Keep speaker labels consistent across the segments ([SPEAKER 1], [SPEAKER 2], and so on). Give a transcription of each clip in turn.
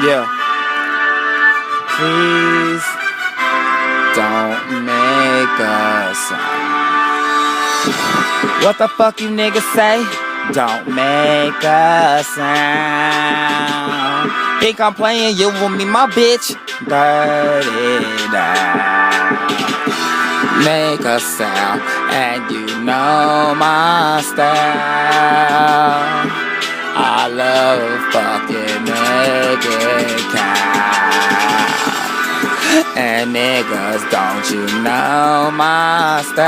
[SPEAKER 1] Yeah. Please don't make a sound. What the fuck you niggas say? Don't make a sound. Think I'm playing you with me, my bitch? Dirty down. Make a sound, and you know my style. I love fucking naked cow. And niggas, don't you know my style?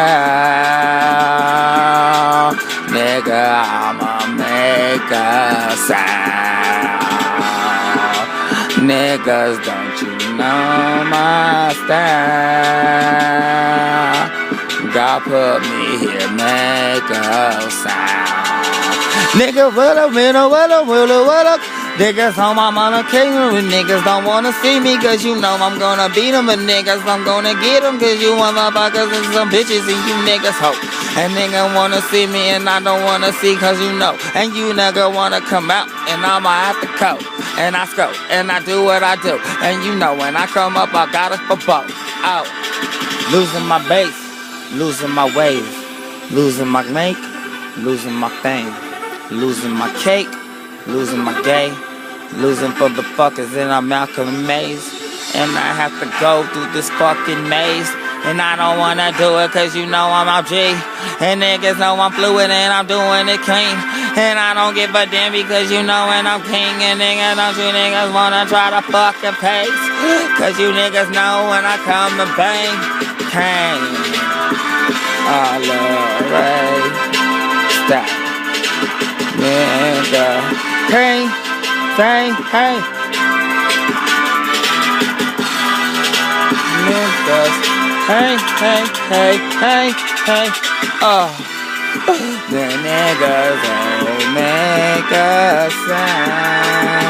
[SPEAKER 1] Nigga, I'ma make a sound. Niggas, don't you know my style? God put me here, make a sound. Nigga, what up? Niggas on my mama king, niggas don't wanna see me, cause you know I'm gonna beat them, but niggas I'm gonna get them, cause you motherfuckers and some bitches and you niggas hope. And nigga wanna see me and I don't wanna see, cause you know. And you nigga wanna come out and I'ma have to cope. And I scope and I do what I do. And you know when I come up I got it for both. Oh, losing my base, losing my ways, losing my make, losing my fame, losing my cake, losing my gay, losing for the fuckers and I'm Malcolm Maze. And I have to go through this fucking maze. And I don't wanna do it cause you know I'm OG. And niggas know I'm fluid and I'm doing it clean. And I don't give a damn because you know when I'm king. And niggas, don't you niggas wanna try to fucking pace? Cause you niggas know when I come to bang, Kane. I love Ray. Stop. Nigga. Kane. Bang, hey. Niggas. Hey. Oh. The niggas don't make a sound.